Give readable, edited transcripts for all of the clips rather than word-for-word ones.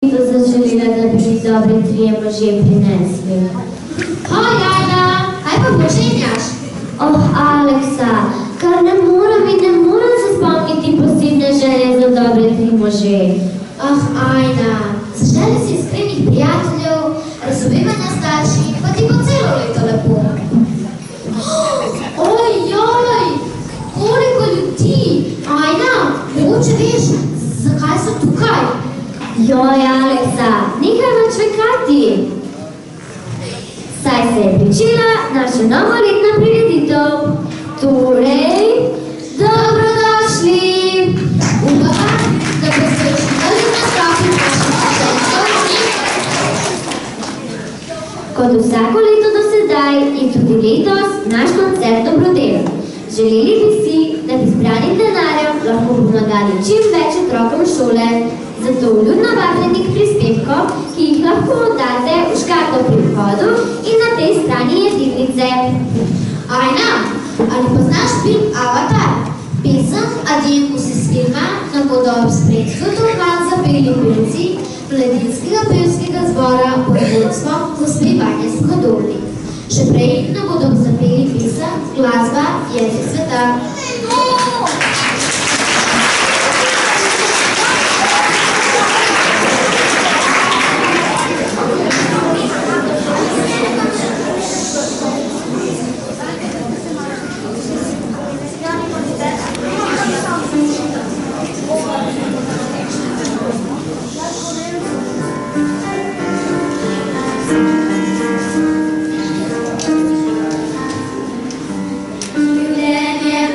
To zaželela, da bi mi dobri trije možje prinesli. Hoj, Jana, kaj pa počenjaš? Aleksa, kar ne moram se spomniti posebne želje za dobre tri može. Ajna, zaželi si iskrenih prijateljev, razumevanja starših, pa ti bo celo leto lepo. Ojoj, koliko ljudi! Ajna, mogoče veš, zakaj so tukaj? Joj, Aleksa, nekaj več čakati. Saj se je pričela naša novoletna prireditev. Torej, dobrodošli! Upam, da boste uživali v nastopu naših študentov. Kot vsako leto do sedaj je tudi letos naš koncert dobrodelen. Želeli bi si, da bi zbranim denarjem lahko pomagali čim več otrokom šole. Zato vljudno vabljeni k prispevkom, ki jih lahko oddate v škatlo pri vhodu in na tej strani jedilnice. Ajna, ali poznaš film Avatar? Pesem Adijekus iz filma nam bodo ob spremstvu tolkan zapeli pevci Mladinskega pevskega zbora pod vodstvom gospe Vanje Skodolnik. Še prej nam bodo zapeli pesem Glasba jezik sveta. Ljubljene,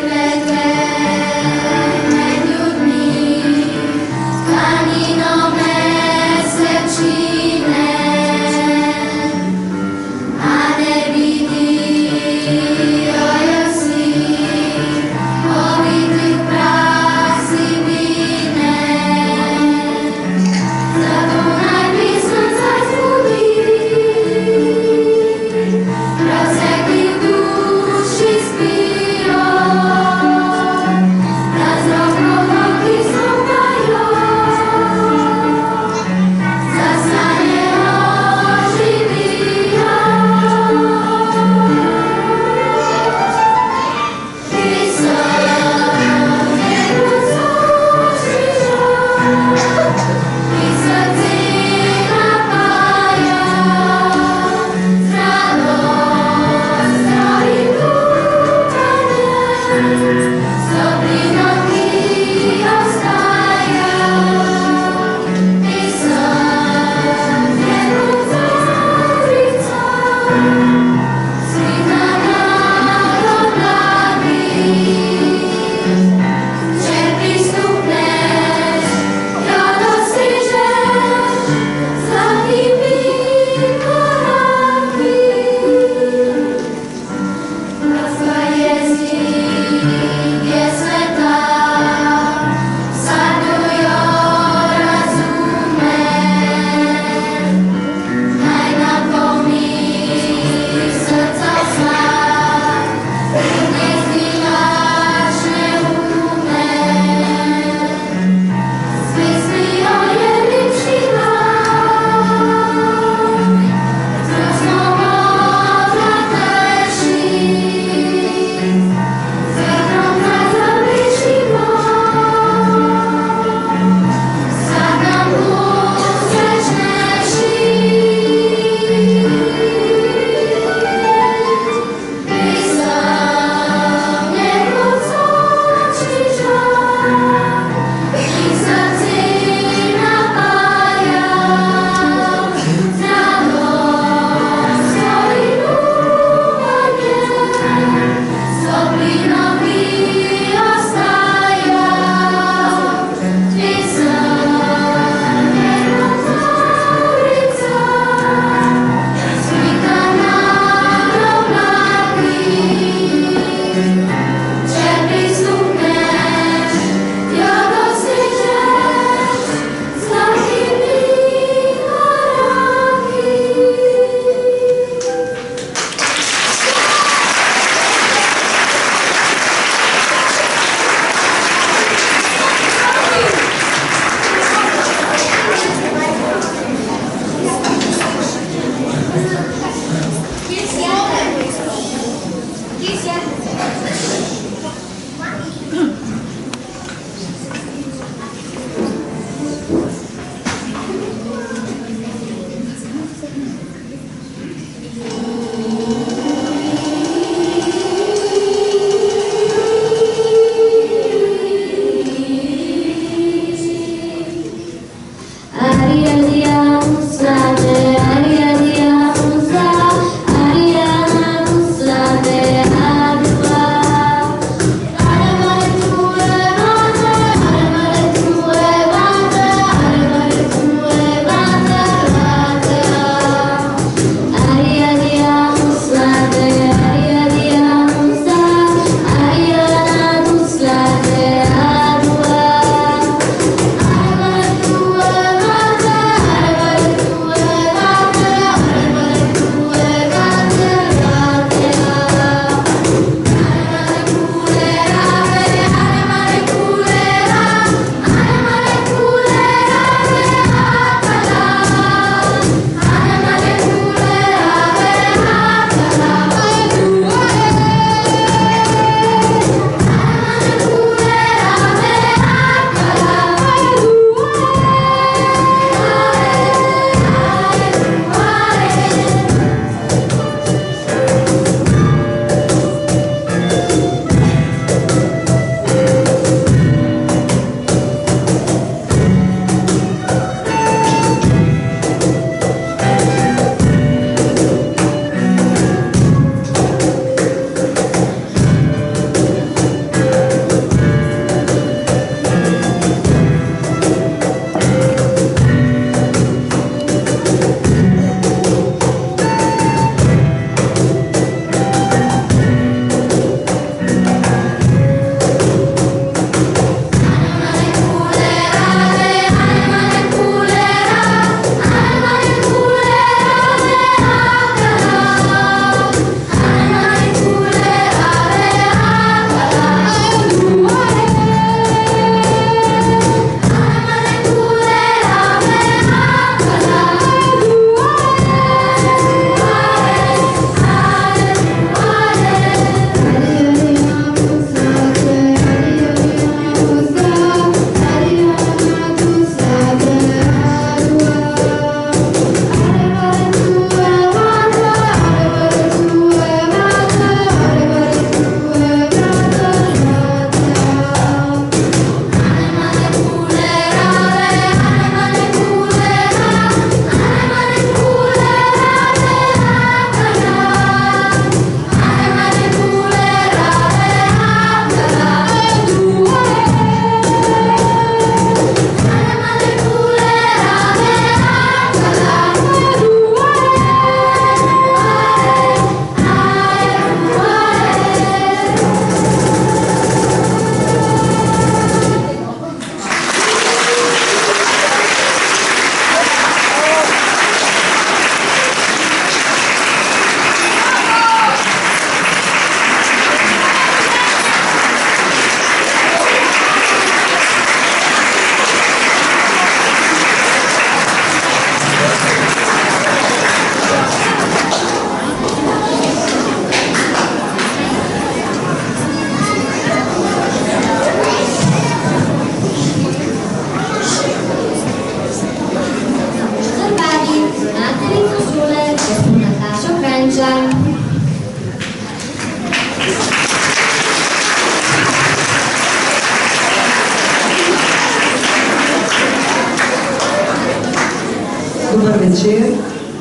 dober večer.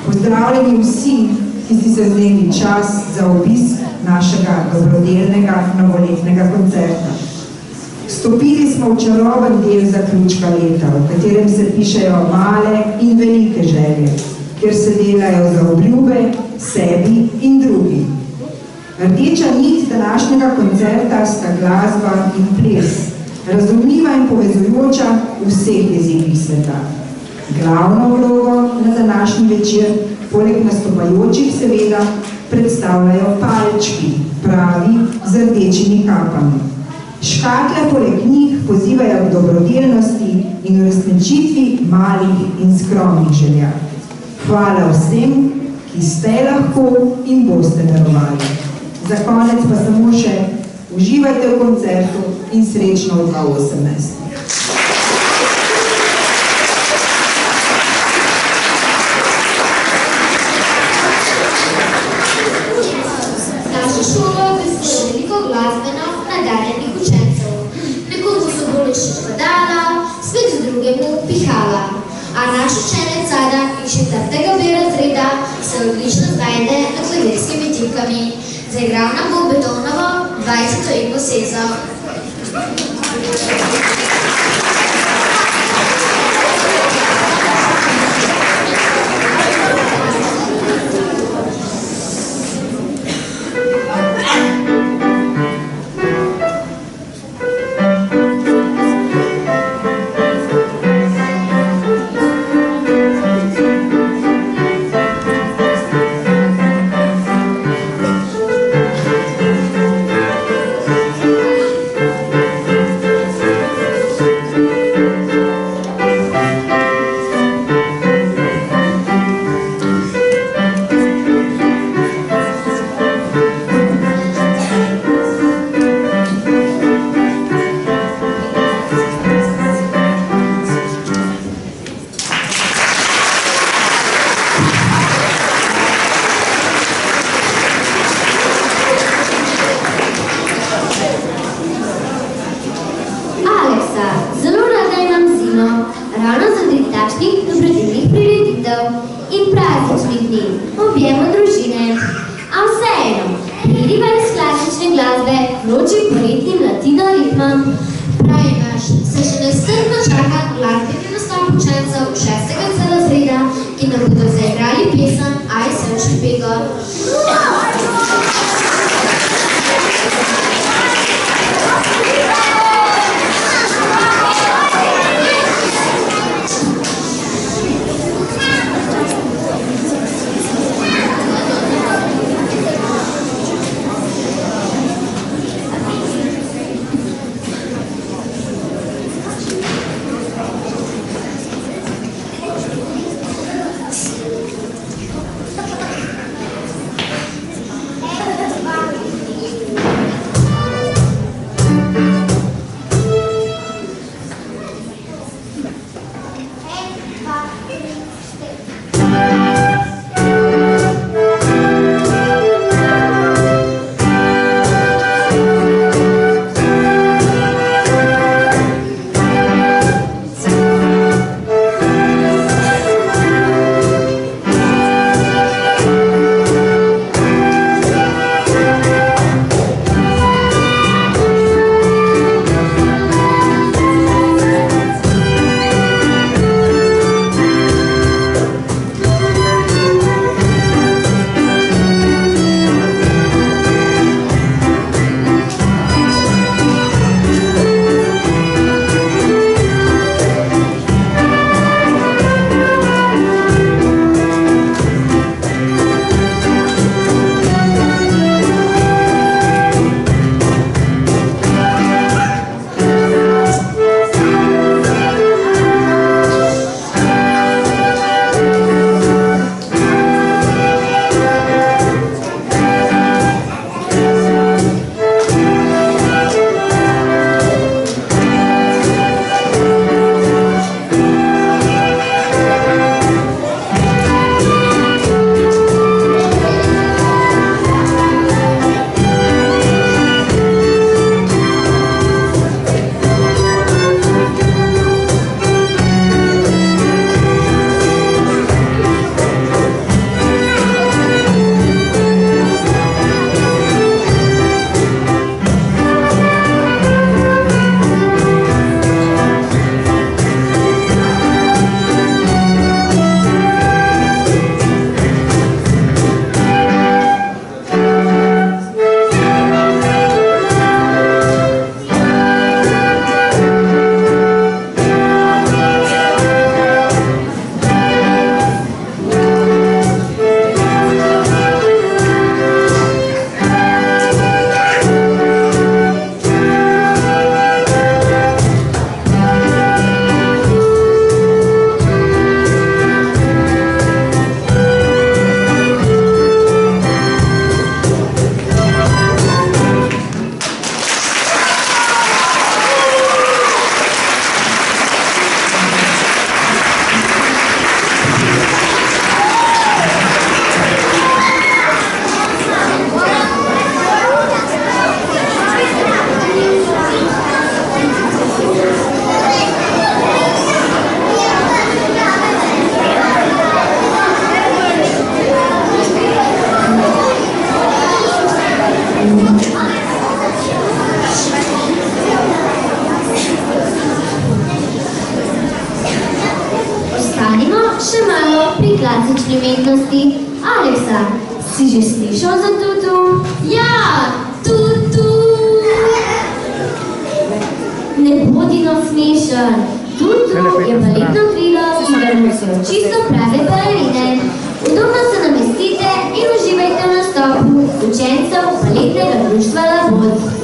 Pozdravljeni vsi, ki ste se vzeli čas za obisk našega dobrodelnega novoletnega koncerta. Vstopili smo v čaroben del zaključka leta, v katerem se pišejo male in velike želje, kjer se delajo za obljube sebi in drugim. Rdeča nit današnjega koncerta sta glasba in ples, razumljiva in povezujoča v vseh jezikih sveta. Glavno vlogo na današnji večer, poleg nastopajočih seveda, predstavljajo palčki, pravi z rdečimi kapami. Škatle poleg njih pozivajo k dobrodelnosti in uresničitvi malih in skromnih želja. Hvala vsem, ki ste lahko in boste darovali. Za konec pa samo še uživajte v koncertu in srečno v 2018. Naša šola vsega veliko glasbeno nadarjenih učencev. Nekomu so bolj všeč padala, spet v drugemu pihala. A naš učenec Sada iz 4. B razreda se odlično znajde nad klavirskimi tipkami. Zaigral nam bo Beethovenovo 20. Ekosezo. plastične umetnosti. Aleksa, si že slišal za Tutu? Ja, Tutu! Ne bodi no smešen. Tutu je baletno krilo, ki ga nosijo čisto prave balerine. Udobno se namestite in uživajte v nastopu učencev baletnega društva Labod.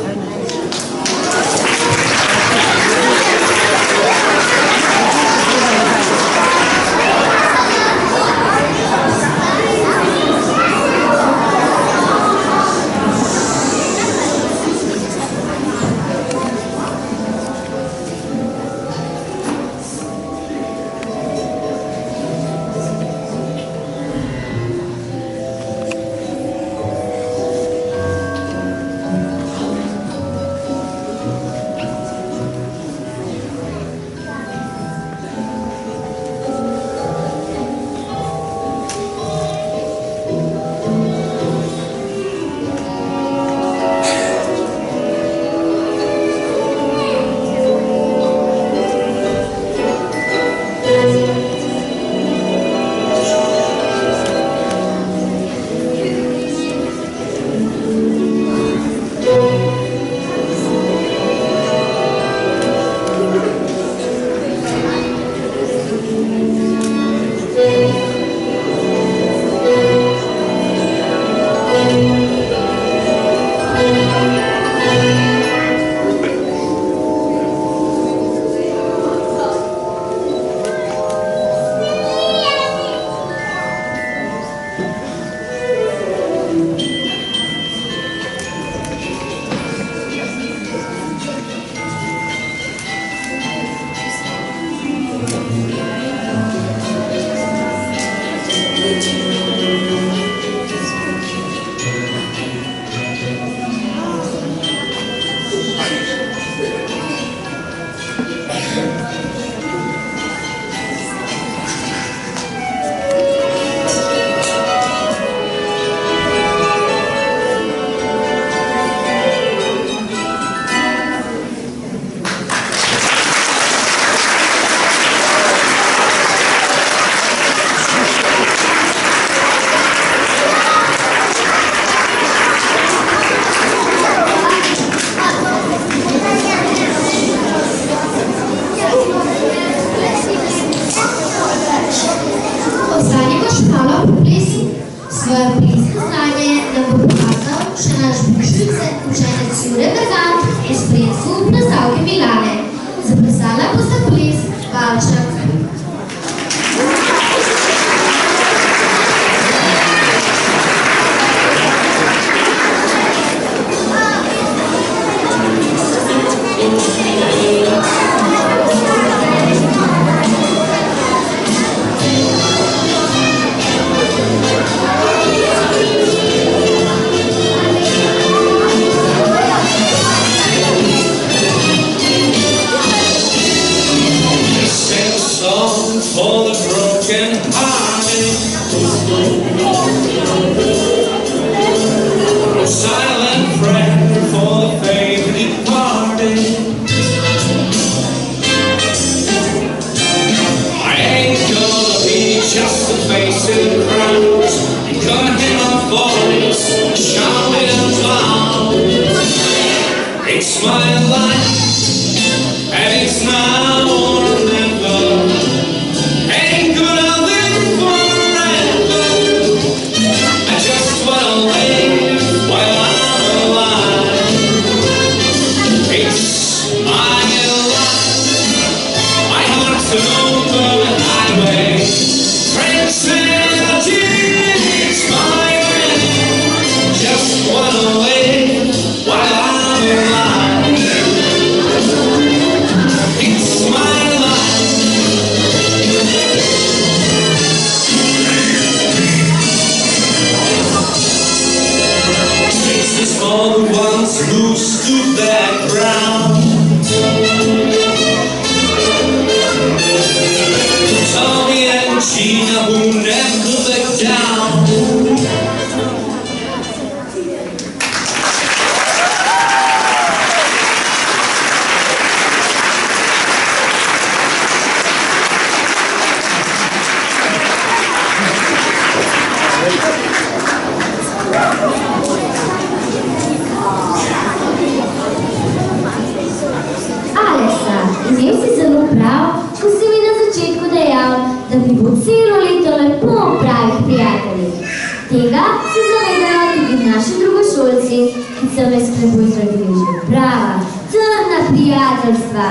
Tega se zavedajo tudi naši drugošolci, ki so me s Kleboj zgradili že prava, trna prijateljstva.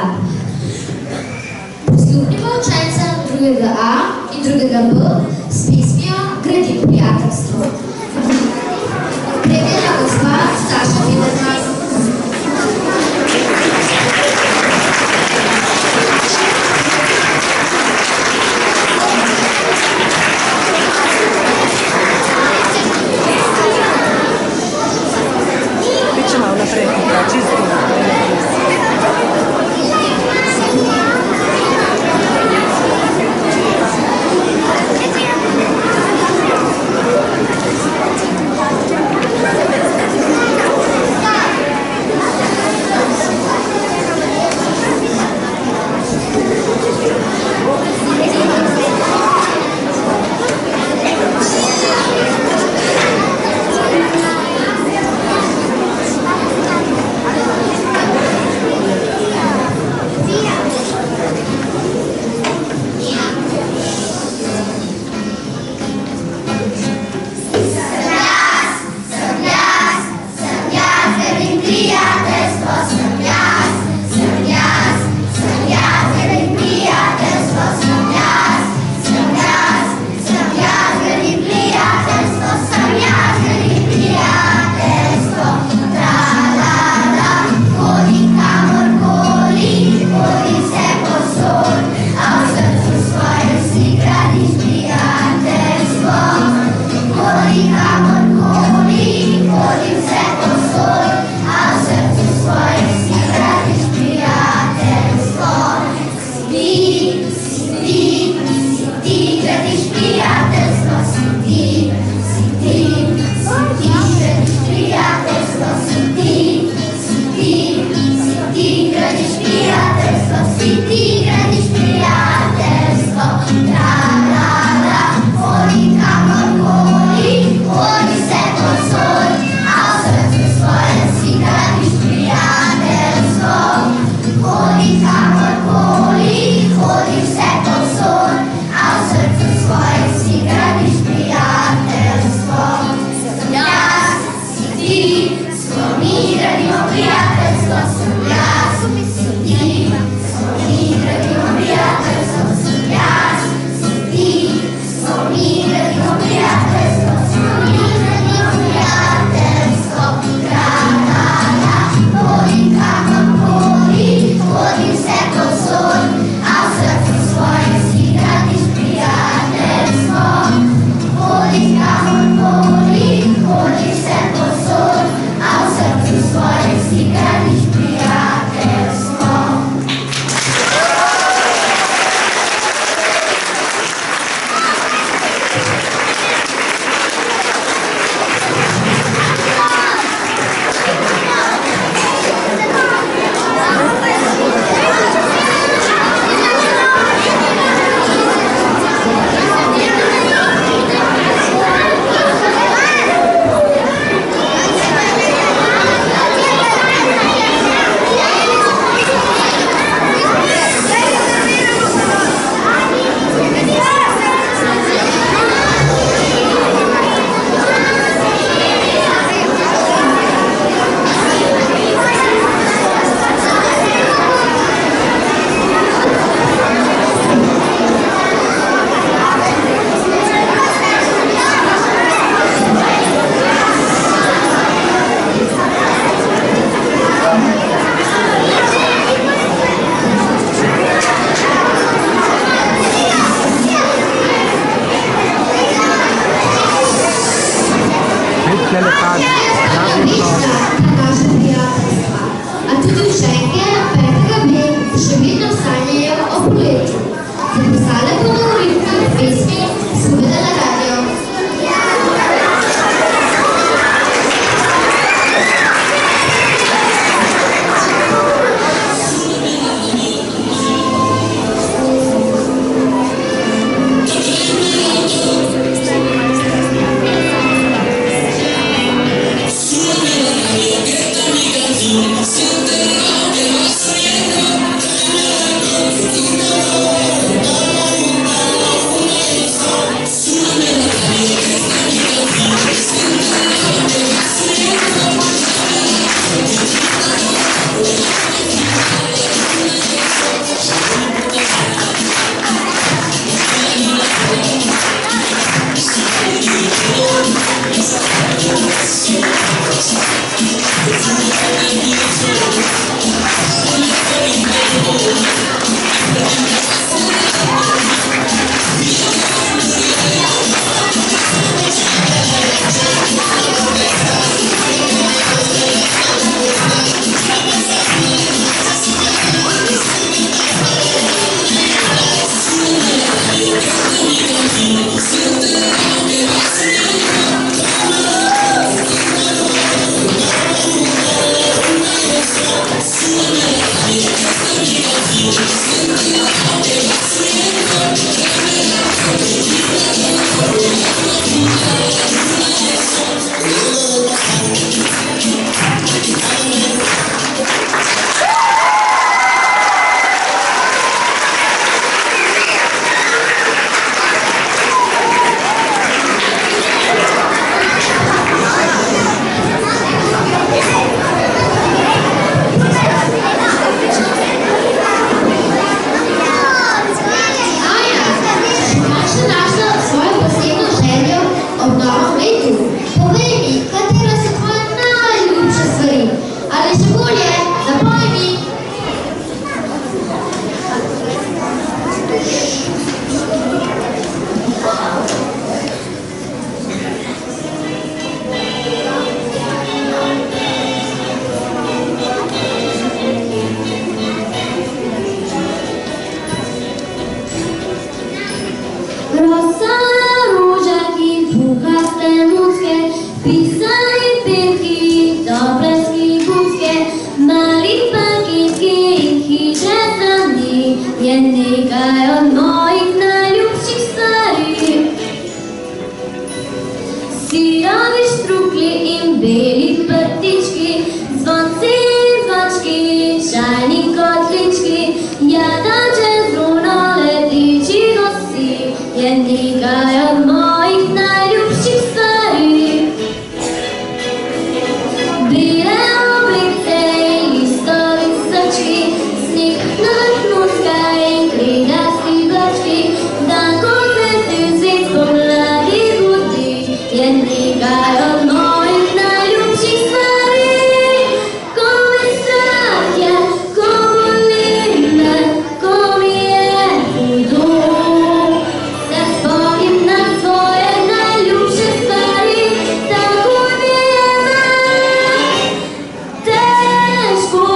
Prisluhnimo učencem 2. A in 2. B s pesmijo Gradim prijateljstvo. Pregledna gospa Staša Fiderman. od mojih najljubših stvari. Bile oblice in listovi srčki, sneg na vrtnutka in krilasti vlački, dan, ko zvezdi svet pomladi budi, je nekaj od mojih najljubših stvari. Ko me strah je, ko boli me, ko mi je hudo, se spomnim na svoje najljubše stvari, tako mi je težko.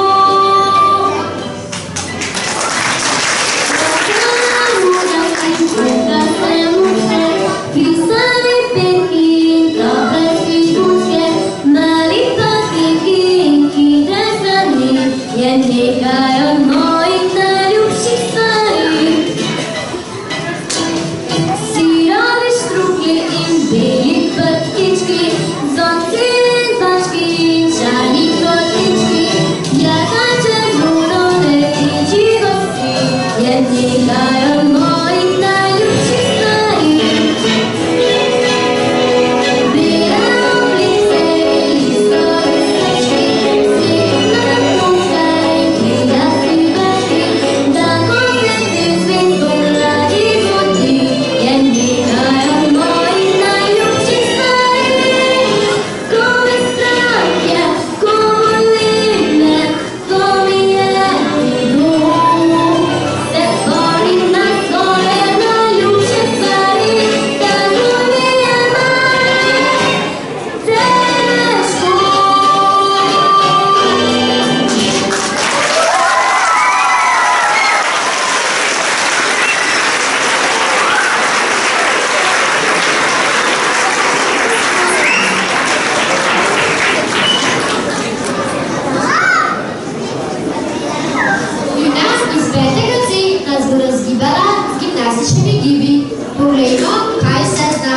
Pisani petki in tabletki špunske, mali patiki in hitre strani, je nekaj od mojih najljubših stvari. Sirovi štruklji in beli prtički, zonci in zvački in čajni kotlički, jahače zruno letiči gosti, je nekaj od mojih najljubših stvari. Bile oblice in listovi srčki, sneg na vrtnutka in krilasti vlački, dan, ko zvezdi svet pomladi budi, je nekaj od mojih najljubših stvari. Ko me strah je, ko boli me, ko mi je hudo, se spomnim na svoje najljubše stvari, tako mi je težko. Gimnast iz 5. C nas bo razgibala z gimnastičnimi gibi. Poglejmo, kaj vse zna.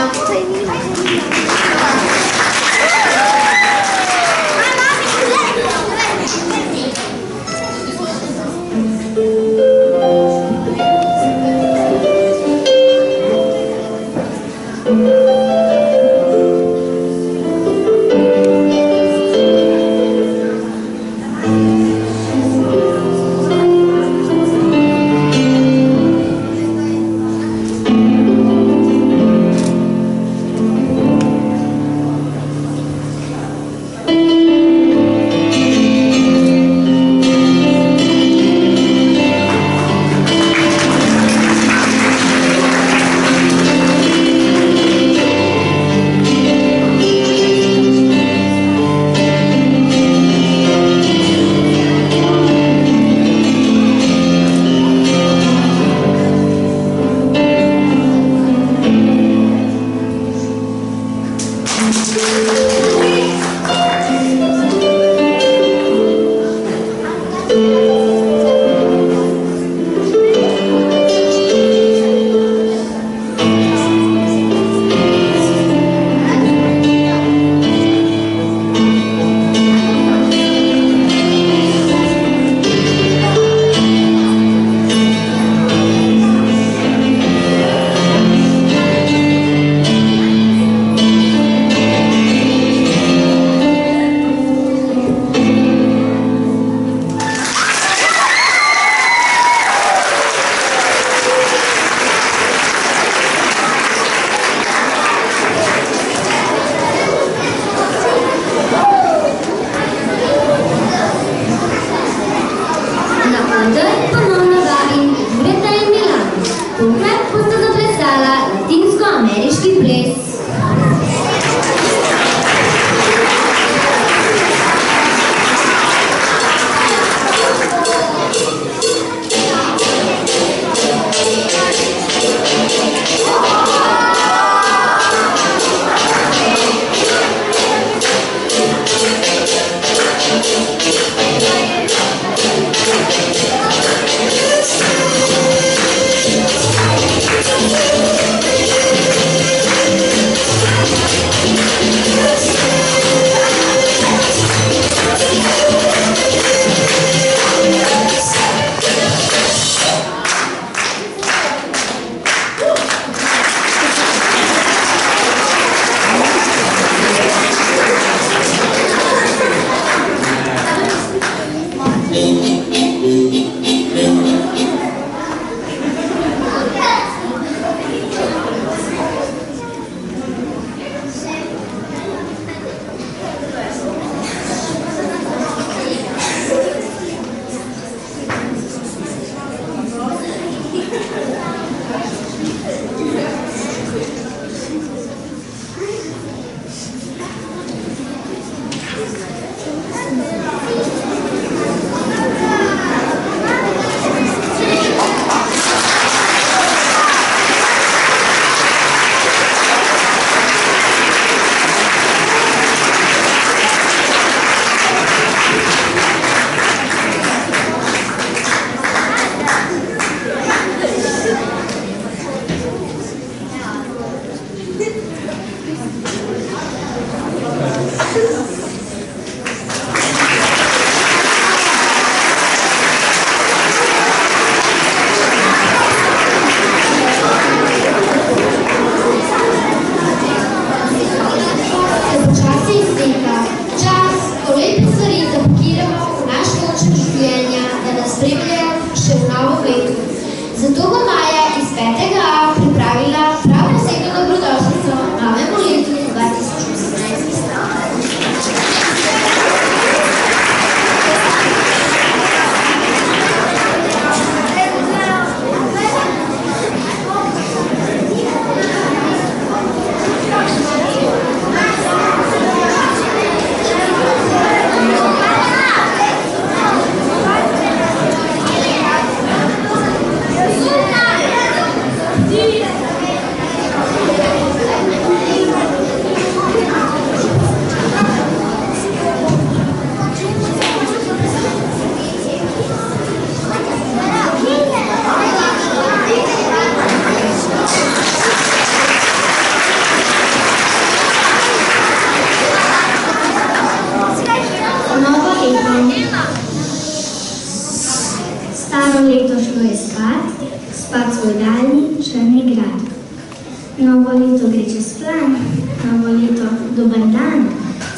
Dober dan,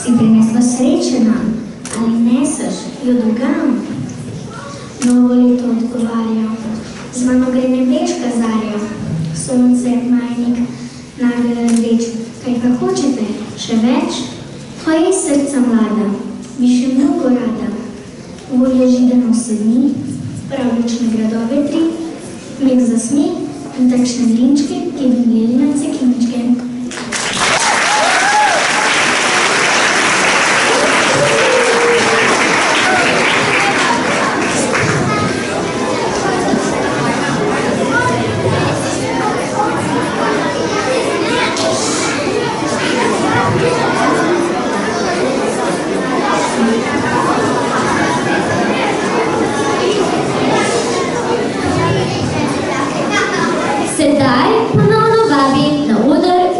si prinesla sreče nam, ali neseš jo drugam? Novo leto odgovarja, z mano gre nebeška zarja, sonce, majnik, nagel rdeč, kaj pa hočete, še več? Hoj, srca mlada, bi še mnogo rada, volje žideno se dni, pravlične gradove tri, mek zasmeh in takšne drinčke, ki bi mleli na cekinčke. Sedaj ponovno vabim na oder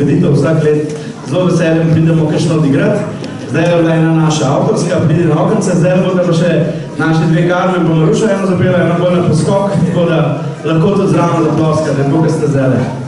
prireditev vsak let zelo veseljem pridemo kakšno odigrati. Zdaj je bila ena naša avtorska, pridi na okence, zdaj bodo pa še naši dve Karmen pa Maruša eno zapela, eno bolj na poskok, tako da lahko tudi zraven zaploskate, tako ste zdaj.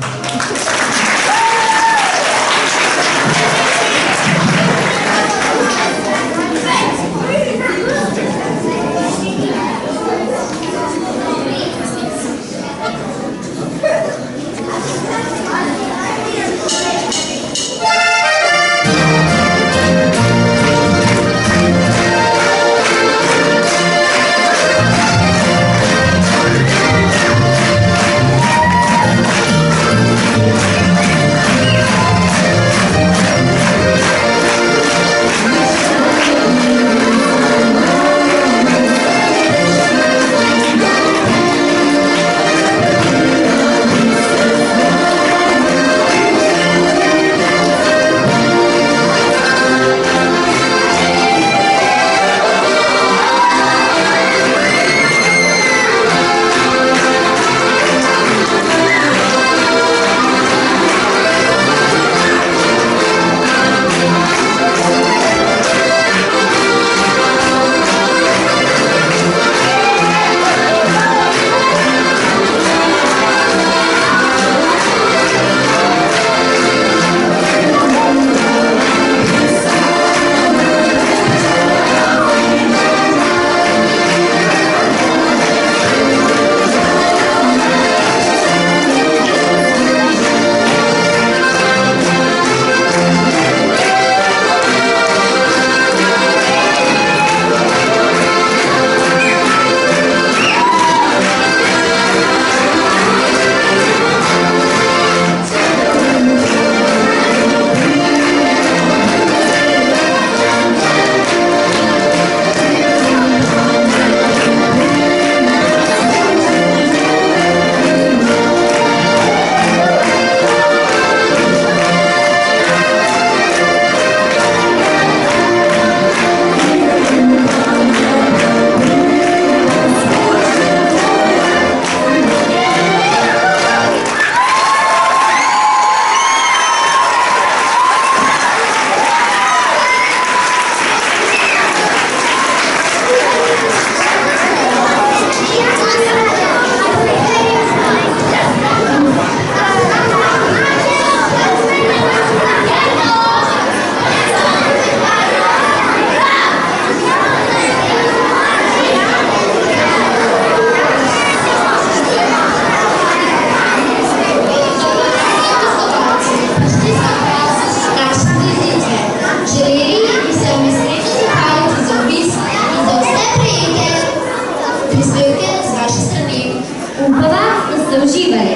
Uživali.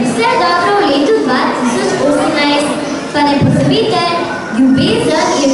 Vse dobro v letu 2018, pa ne pozabite, ljubezen je